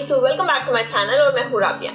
So welcome back to my channel और मैं हूं राबिया।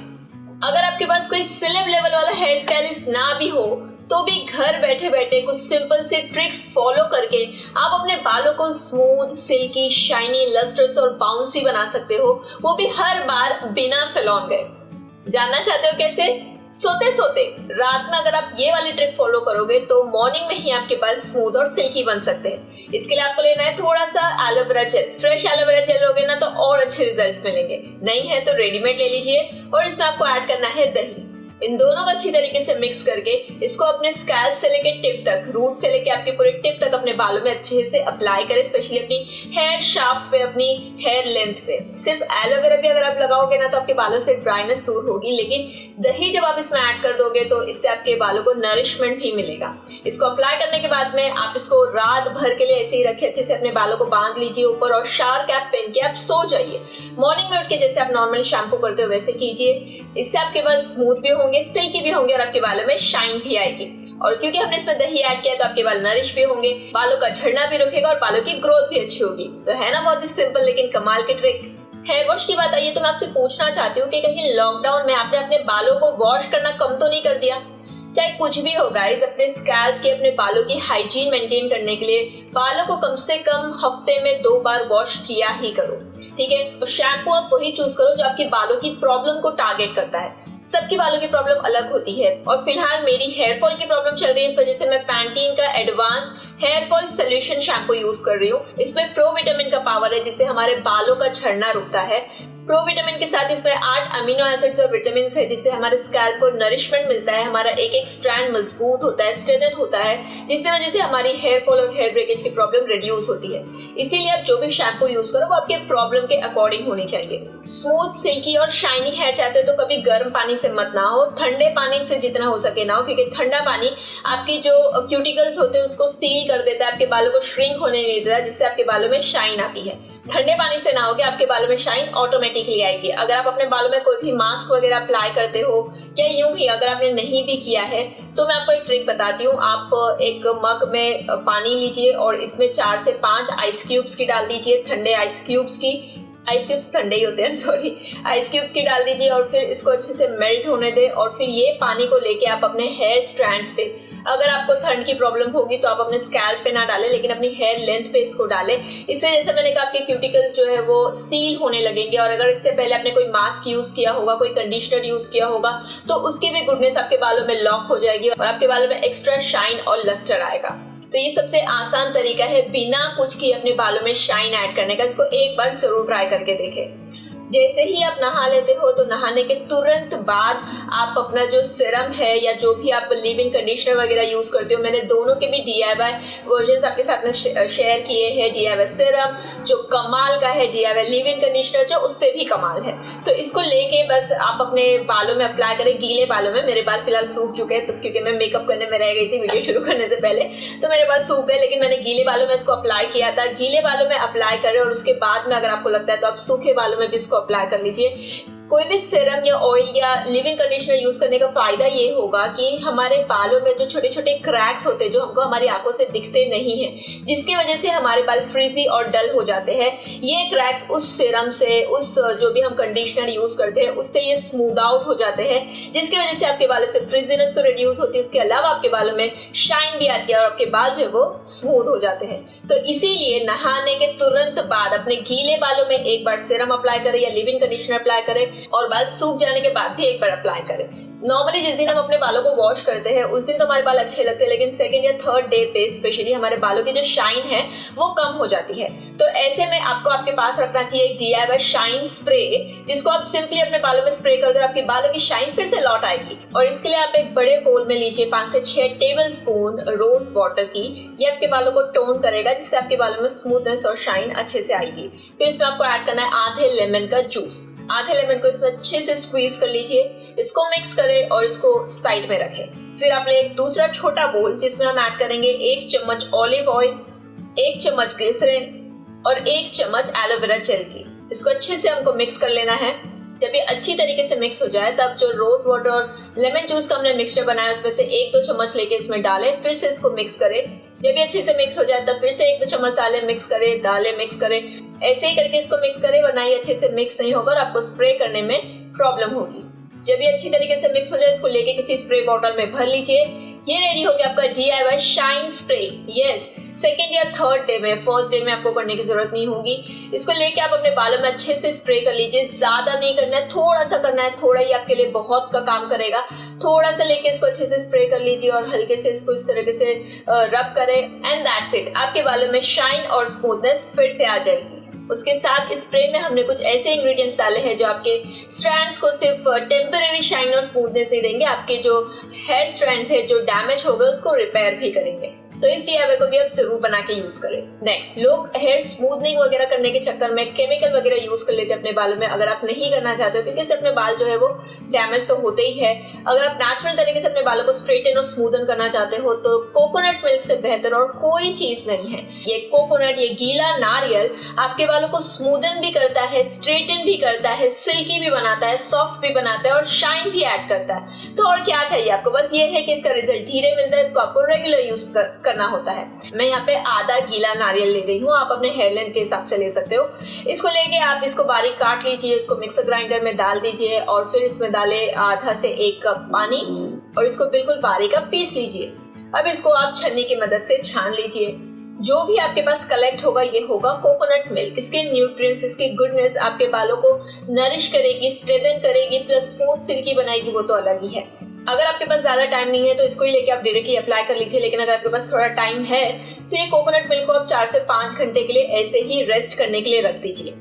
अगर आपके पास कोई सेलेब लेवल वाला हेयर स्टाइलिस्ट ना भी हो तो भी घर बैठे बैठे कुछ सिंपल से ट्रिक्स फॉलो करके आप अपने बालों को स्मूथ, सिल्की, शाइनी, लस्ट्रस और बाउंसी बना सकते हो, वो भी हर बार बिना सैलून गए। जानना चाहते हो कैसे? सोते सोते रात में अगर आप ये वाली ट्रिक फॉलो करोगे तो मॉर्निंग में ही आपके बाल स्मूथ और सिल्की बन सकते हैं। इसके लिए आपको लेना है थोड़ा सा aloe vera gel. Fresh aloe vera gel लोगे ना तो और अच्छे रिजल्ट्स मिलेंगे, नहीं है तो रेडीमेड ले लीजिए। और इसमें आपको ऐड करना है दही। इन दोनों को अच्छी तरीके से मिक्स करके इसको अपने स्कैल्प से लेके टिप तक, रूट से लेके आपके पूरे टिप तक अपने बालों में अच्छे से अप्लाई करें, स्पेशली अपनी हेयर शाफ्ट पे, अपनी हेयर लेंथ पे। सिर्फ एलोवेरा भी अगर आप लगाओगे ना तो आपके बालों से ड्राइनेस दूर होगी, लेकिन दही जब आप इसमें ऐड कर दोगे तो इससे आपके बालों को नरिशमेंट भी मिलेगा। इसको अप्लाई करने के बाद में आप इसको रात भर के लिए ऐसे ही रखिए, अच्छे से अपने बालों को बांध लीजिए ऊपर और शावर कैप पहन के आप सो जाइए। मॉर्निंग में उठ के जैसे आप नॉर्मली शैम्पू करते हो वैसे कीजिए। इससे आपके बाल स्मूथ भी होंगे, सिल्की भी होंगे और आपके बालों में शाइन भी आएगी। और क्योंकि हमने इसमें दही ऐड किया तो आपके बाल नरिश भी होंगे, बालों का झड़ना भी रुकेगा और बालों की ग्रोथ भी अच्छी होगी। तो है ना बहुत ही सिंपल लेकिन कमाल की ट्रिक। हेयर वॉश की बात आई है तो मैं आपसे पूछना चाहती हूँ कि कहीं लॉकडाउन में आपने अपने बालों को वॉश करना कम तो नहीं कर दिया? चाहे कुछ भी हो गाइस, अपने स्कैल्प के, अपने बालों की हाइजीन मेंटेन करने के लिए बालों को कम से कम हफ्ते में 2 बार वॉश किया ही करो, ठीक है? और शैम्पू आप वही चूज करो जो आपकी बालों की प्रॉब्लम को टारगेट करता है। सबकी बालों की प्रॉब्लम अलग होती है और फिलहाल मेरी हेयर फॉल की प्रॉब्लम चल रही है, इस वजह से मैं पैंटीन का advance hair fall solution shampoo use कर रही हूँ। इसमें प्रो विटामिन का पावर है जिससे हमारे बालों का झड़ना रुकता है। प्रो विटामिन के साथ इसमें 8 अमीनो एसिड्स और विटामिन है जिससे हमारे स्कैल्प को नरिशमेंट मिलता है, हमारा एक एक स्ट्रैंड मजबूत होता है, स्ट्रेंथन होता है, जिससे वजह से हमारी हेयर फॉल और हेयर ब्रेकेज की प्रॉब्लम रिड्यूस होती है। इसीलिए आप जो भी शैम्पू यूज करो वो आपके प्रॉब्लम के अकॉर्डिंग होनी चाहिए। स्मूथ, सिल्की और शाइनी हेयर चाहते हो तो कभी गर्म पानी से मत नहाओ, ठंडे पानी से जितना हो सके नहाओ, क्योंकि ठंडा पानी आपकी जो क्यूटिकल्स होते हैं उसको सील कर देता है, आपके बालों को श्रिंक होने नहीं देता, जिससे आपके बालों में शाइन आती है। ठंडे पानी से नहाओगे आपके बालों में शाइन ऑटोमेटिकली आएगी। अगर आप अपने बालों में कोई भी मास्क वगैरह अप्लाई करते हो या यूं ही अगर आपने नहीं भी किया है तो मैं आपको एक ट्रिक बताती हूँ। आप एक मग में पानी लीजिए और इसमें 4 से 5 आइस क्यूब्स की डाल दीजिए, ठंडे आइस क्यूब्स की। आइस क्यूब्स ठंडे ही होते हैं, सॉरी, आइस क्यूब्स की डाल दीजिए और फिर इसको अच्छे से मेल्ट होने दें। और फिर ये पानी को लेके आप अपने हेयर स्ट्रैंड्स पे, अगर आपको ठंड की प्रॉब्लम होगी तो आप अपने स्कैल्प पे ना डालें लेकिन अपनी हेयर लेंथ पे इसको डालें। इससे जैसे मैंने कहा आपके क्यूटिकल्स जो है वो सील होने लगेंगे। और अगर इससे पहले आपने कोई मास्क यूज किया होगा, कोई कंडीशनर यूज किया होगा तो उसकी भी गुडनेस आपके बालों में लॉक हो जाएगी और आपके बालों में एक्स्ट्रा शाइन और लस्टर आएगा। तो ये सबसे आसान तरीका है बिना कुछ किए अपने बालों में शाइन ऐड करने का। इसको एक बार जरूर ट्राई करके देखें। जैसे ही आप नहा लेते हो तो नहाने के तुरंत बाद आप अपना जो सीरम है या जो भी आप लीव इन कंडीशनर वगैरह यूज करते हो, मैंने दोनों के भी DIY वर्जन आपके साथ में शेयर किए हैं। DIY सीरम जो कमाल का है, DIY लीव इन कंडीशनर जो उससे भी कमाल है। तो इसको लेके बस आप अपने बालों में अप्लाई करें, गीले बालों में। मेरे बाल फिलहाल सूख चुके हैं तो क्योंकि मैं मेकअप करने में रह गई थी वीडियो शुरू करने से पहले, तो मेरे बाल सूख गए, लेकिन मैंने गीले बालों में इसको अप्लाई किया था। गीले बालों में अप्लाई करें और उसके बाद में अगर आपको लगता है तो आप सूखे बालों में भी इसको अप्लाई कर लीजिए। कोई भी सीरम या ऑयल या लिविंग कंडीशनर यूज करने का फायदा ये होगा कि हमारे बालों में जो छोटे छोटे क्रैक्स होते हैं जो हमको हमारी आंखों से दिखते नहीं हैं, जिसकी वजह से हमारे बाल फ्रीजी और डल हो जाते हैं, ये क्रैक्स उस सीरम से, उस जो भी हम कंडीशनर यूज करते हैं उससे ये स्मूथ आउट हो जाते हैं, जिसकी वजह से आपके बालों से फ्रीजीनेस तो रिड्यूस होती है, उसके अलावा आपके बालों में शाइन भी आती है और आपके बाल जो है वो स्मूथ हो जाते हैं। तो इसीलिए नहाने के तुरंत बाद अपने गीले बालों में एक बार सीरम अप्लाई करें या लिविंग कंडीशनर अप्लाई करें और बाल सूख जाने के बाद भी एक बार अप्लाई करें। नॉर्मली जिस दिन हम अपने बालों को वॉश करते हैं उस दिन तो हमारे बाल अच्छे लगते हैं, लेकिन सेकंड या थर्ड डे पे स्पेशली हमारे बालों की जो शाइन है वो कम हो जाती है। तो ऐसे में आपको आपके पास रखना चाहिए एक DIY शाइन स्प्रे, जिसको आप सिंपली अपने बालों में स्प्रे कर दो और आपके बालों की शाइन फिर से लौट आएगी। और इसके लिए आप एक बड़े बोल में लीजिए 5 से 6 टेबल स्पून रोज वाटर की। ये आपके बालों को टोन करेगा, जिससे आपके बालों में स्मूथनेस और शाइन अच्छे से आएगी। फिर इसमें आपको ऐड करना है आधे लेमन का जूस। आधे लेमन को इसमें अच्छे से स्क्वीज कर लीजिए, इसको मिक्स करें और इसको साइड में रखें। फिर आप ले एक दूसरा छोटा बोल जिसमें हम ऐड करेंगे 1 चम्मच ऑलिव ऑयल, 1 चम्मच ग्लिसरीन और 1 चम्मच एलोवेरा जेल की। इसको अच्छे से हमको मिक्स कर लेना है। जब ये अच्छी तरीके से मिक्स हो जाए तब जो रोज वाटर और लेमन जूस का हमने मिक्सचर बनाया उसमें से 1-2 चम्मच लेके इसमें डालें, फिर से इसको मिक्स करें जब ये अच्छे से मिक्स हो जाए तब फिर से 1-2 चम्मच डालें, मिक्स करें, डालें, मिक्स करें। ऐसे ही करके इसको मिक्स करें, वरना ये अच्छे से मिक्स नहीं होगा और आपको स्प्रे करने में प्रॉब्लम होगी। जब ये अच्छी तरीके से मिक्स हो जाए, इसको लेके किसी स्प्रे बॉटल में भर लीजिए। ये रेडी हो गया आपका DIY shine spray. Yes, second या थर्ड डे में, फर्स्ट डे में आपको करने की जरूरत नहीं होगी। इसको लेके आप अपने बालों में अच्छे से स्प्रे कर लीजिए। ज्यादा नहीं करना है, थोड़ा सा करना है, थोड़ा ही आपके लिए बहुत का काम करेगा। थोड़ा सा लेके इसको अच्छे से स्प्रे कर लीजिए और हल्के से इसको इस तरीके से रब करें एंड दैट्स इट। आपके बालों में शाइन और स्मूथनेस फिर से आ जाएगी। उसके साथ इस स्प्रे में हमने कुछ ऐसे इंग्रेडिएंट्स डाले हैं जो आपके स्ट्रैंड्स को सिर्फ टेम्परेरी शाइन और स्मूथनेस नहीं देंगे, आपके जो हेयर स्ट्रैंड्स है जो डैमेज हो गए उसको रिपेयर भी करेंगे। तो इस DIY को भी आप जरूर बना के यूज करें। नेक्स्ट, लोग हेयर स्मूथनिंग वगैरह करने के चक्कर में केमिकल वगैरह यूज कर लेते हैं अपने बालों में। अगर आप नहीं करना चाहते हो क्योंकि इससे अपने बाल जो है वो डैमेज तो होते ही है, अगर आप नेचुरल तरीके से अपने बालों को स्ट्रेटन और स्मूथन करना चाहते हो तो कोकोनट मिल्क से बेहतर और कोई चीज नहीं है। ये कोकोनट, ये गीला नारियल आपके बालों को स्मूथन भी करता है, स्ट्रेटन भी करता है, सिल्की भी बनाता है, सॉफ्ट भी बनाता है और शाइन भी ऐड करता है। तो और क्या चाहिए आपको? बस ये है कि इसका रिजल्ट धीरे मिलता है, इसको आपको रेगुलर यूज करना होता है। मैं यहाँ पे आधा गीला नारियल ले रही हूँ, आप अपने हेयर लेंथ के हिसाब से ले सकते हो। इसको लेके आप इसको बारीक काट लीजिए, इसको मिक्सर ग्राइंडर में डाल दीजिए और फिर इसमें डाले आधा से 1 कप पानी और इसको बिल्कुल बारीक आप पीस लीजिए। अब इसको आप छन्नी की मदद से छान लीजिए। जो भी आपके पास कलेक्ट होगा ये होगा कोकोनट मिल्क। इसके न्यूट्रिएंट्स, इसकी गुडनेस आपके बालों को नरिश करेगी, स्ट्रेटन करेगी, प्लस स्मूथ सिल्की बनाएगी, वो तो अलग ही है। अगर आपके पास ज्यादा टाइम नहीं है तो इसको ही लेके आप डायरेक्टली अप्लाई कर लीजिए, लेकिन अगर आपके पास थोड़ा टाइम है तो ये कोकोनट मिल्क को आप 4 से 5 घंटे के लिए ऐसे ही रेस्ट करने के लिए रख दीजिए।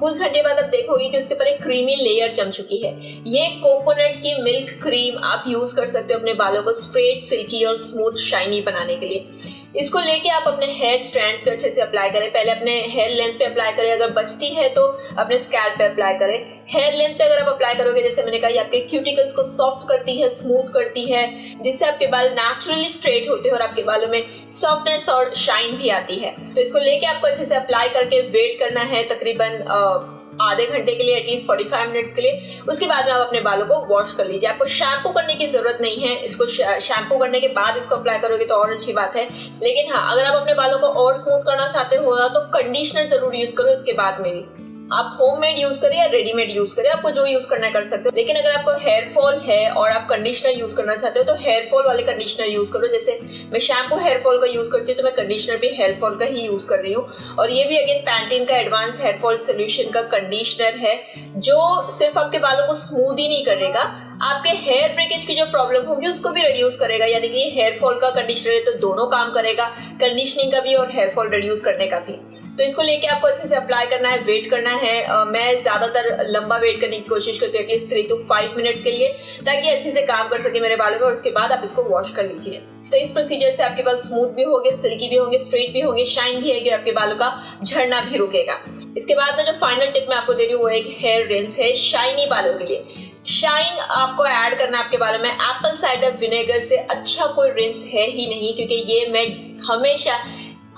कुछ घंटे बाद आप देखोगे कि उसके ऊपर एक क्रीमी लेयर जम चुकी है। ये कोकोनट की मिल्क क्रीम आप यूज कर सकते हो अपने बालों को स्ट्रेट, सिल्की और स्मूथ शाइनी बनाने के लिए। इसको लेके आप अपने हेयर स्ट्रैंड्स पे अच्छे से अप्लाई करें। पहले अपने हेयर लेंथ पे अप्लाई करें, अगर बचती है तो अपने स्कैल्प पे अप्लाई करें। हेयर लेंथ पे अगर आप अप्लाई करोगे, जैसे मैंने कहा, ये आपके क्यूटिकल्स को सॉफ्ट करती है, स्मूथ करती है, जिससे आपके बाल नेचुरली स्ट्रेट होते हैं और आपके बालों में सॉफ्टनेस और शाइन भी आती है। तो इसको लेके आपको अच्छे से अप्लाई करके वेट करना है तकरीबन आधे घंटे के लिए, एटलीस्ट 45 मिनट्स के लिए। उसके बाद में आप अपने बालों को वॉश कर लीजिए। आपको शैम्पू करने की जरूरत नहीं है, इसको शैम्पू करने के बाद इसको अप्लाई करोगे तो और अच्छी बात है। लेकिन हाँ, अगर आप अपने बालों को और स्मूथ करना चाहते हो ना तो कंडीशनर जरूर यूज करो इसके बाद में भी। आप होममेड यूज करें या रेडीमेड यूज करें, आपको जो यूज करना है कर सकते हो। लेकिन अगर आपको हेयर फॉल है और आप कंडीशनर यूज करना चाहते हो तो हेयर फॉल वाले कंडीशनर यूज करो। जैसे मैं शैम्पू हेयर फॉल का यूज करती हूँ तो मैं कंडीशनर भी हेयर फॉल का ही यूज कर रही हूँ। और ये भी अगेन पैंटीन का एडवांस हेयर फॉल सोल्यूशन का कंडीशनर है, जो सिर्फ आपके बालों को स्मूथ ही नहीं करेगा, आपके हेयर ब्रेकेज की जो प्रॉब्लम होगी उसको भी रिड्यूस करेगा। यानी कि हेयर फॉल का कंडीशनर है तो दोनों काम करेगा, कंडीशनिंग का भी और हेयर फॉल रिड्यूस करने का भी। तो इसको लेके आपको अच्छे से अप्लाई करना है, वेट करना है। मैं ज्यादातर लंबा वेट करने की कोशिश करती हूँ, एटलीस्ट 3 to 5 मिनट्स के लिए, ताकि अच्छे से काम कर सके मेरे बालों में। और उसके बाद आप इसको वॉश कर लीजिए। तो इस प्रोसीजर से आपके बाल स्मूथ भी होंगे, सिल्की भी होंगे, स्ट्रेट भी होंगे, शाइन भी आएगी और आपके बालों का झड़ना भी रुकेगा। इसके बाद में जो फाइनल टिप मैं आपको दे रही हूँ वो एक हेयर रिंस है शाइनी बालों के लिए। शाइन आपको ऐड करना है आपके बालों में। एप्पल साइडर विनेगर से अच्छा कोई रिंस है ही नहीं, क्योंकि ये मैं हमेशा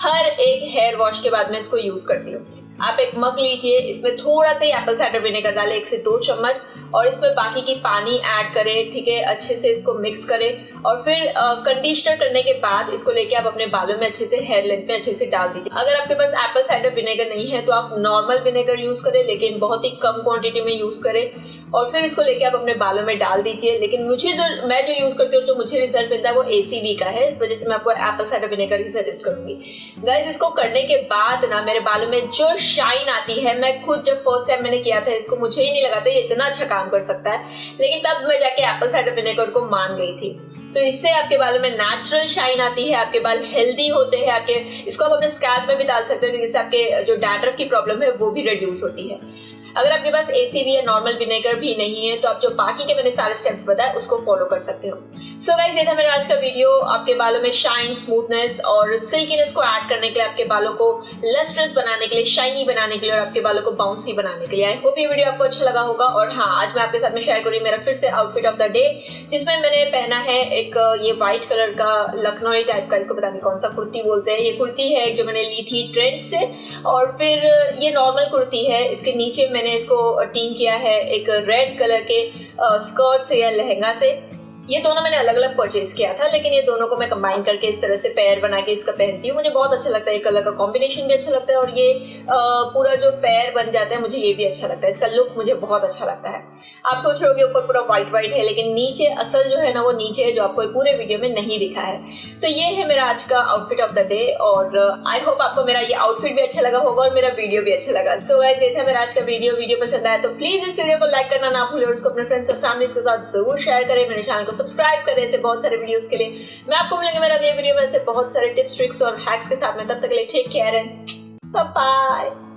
हर एक हेयर वॉश के बाद में इसको यूज करती हूँ। आप एक मग लीजिए, इसमें थोड़ा सा ही एप्पल साइडर विनेगर डालें, 1 से 2 चम्मच, और इसमें बाकी की पानी ऐड करें, ठीक है। अच्छे से इसको मिक्स करें और फिर कंडीशनर करने के बाद इसको लेके आप अपने बालों में अच्छे से हेयर लेंथ में अच्छे से डाल दीजिए। अगर आपके पास एप्पल साइडर विनेगर नहीं है तो आप नॉर्मल विनेगर यूज करें, लेकिन बहुत ही कम क्वांटिटी में यूज करें। और फिर इसको लेके आप अपने बालों में डाल दीजिए। लेकिन मैं जो यूज करती हूँ, जो मुझे रिजल्ट मिलता है वो ACV का है, इस वजह से मैं आपको एप्पल साइडर विनेगर ही सजेस्ट करूंगी। गाइस, इसको करने के बाद ना मेरे बालों में जो शाइन आती है, मैं खुद जब फर्स्ट टाइम मैंने किया था इसको, मुझे ही नहीं लगा था ये इतना अच्छा काम कर सकता है, लेकिन तब मैं जाके एप्पल साइडर विनेगर को मान गई थी। तो इससे आपके बालों में नेचुरल शाइन आती है, आपके बाल हेल्दी होते हैं। आपके इसको आप अपने स्कैल्प में भी डाल सकते हो, जिससे आपके जो डैंड्रफ की प्रॉब्लम है वो भी रिड्यूस होती है। अगर आपके पास ACV या नॉर्मल विनेगर भी नहीं है तो आप जो बाकी के मैंने सारे स्टेप्स बताए उसको फॉलो कर सकते हो। सो गाइस, ये था मेरा आज का वीडियो आपके बालों में शाइन, स्मूथनेस और सिल्कीनेस को ऐड करने के लिए, आपके बालों को लस्ट्रस बनाने के लिए, शाइनी बनाने के लिए और आपके बालों को बाउंसी बनाने के लिए। आई होप ये वीडियो आपको अच्छा लगा होगा। और हाँ, आज मैं आपके साथ में शेयर करूँगी मेरा फिर से आउटफिट ऑफ द डे, जिसमें मैंने पहना है एक ये व्हाइट कलर का लखनऊ टाइप का, इसको पता नहीं कौन सा कुर्ती बोलते हैं। ये कुर्ती है जो मैंने ली थी ट्रेंड से, और फिर ये नॉर्मल कुर्ती है। इसके नीचे मैंने इसको टीम किया है एक रेड कलर के स्कर्ट से या लहंगा से। ये दोनों मैंने अलग अलग परचेज किया था, लेकिन ये दोनों को मैं कंबाइन करके इस तरह से पेयर बना के इसका पहनती हूँ। मुझे बहुत अच्छा लगता है, ये कलर का कॉम्बिनेशन भी अच्छा लगता है और ये पूरा जो पेयर बन जाता है मुझे ये भी अच्छा लगता है। इसका लुक मुझे बहुत अच्छा लगता है। आप सोच रहे हो ऊपर पूरा व्हाइट व्हाइट है, लेकिन नीचे असल जो है ना वो नीचे है, जो आपको पूरे वीडियो में नहीं दिखा है। तो ये है मेरा आज का आउटफिट ऑफ द डे और आई होप आपको मेरा ये आउटफिट भी अच्छा लगा होगा और मेरा वीडियो भी अच्छा लगा। सो गाइस, ये था मेरा आज का वीडियो पसंद आया तो प्लीज इस वीडियो को लाइक करना ना भूलें और उसको अपने फ्रेंड्स और फैमिली के साथ जरूर शेयर करें। मेरे चैनल को सब्सक्राइब करें ऐसे बहुत सारे वीडियोस के लिए। मैं आपको मिलेंगे मेरा अगले वीडियो में ऐसे बहुत सारे टिप्स, ट्रिक्स और हैक्स के साथ में। तब तक के लिए take care and bye bye.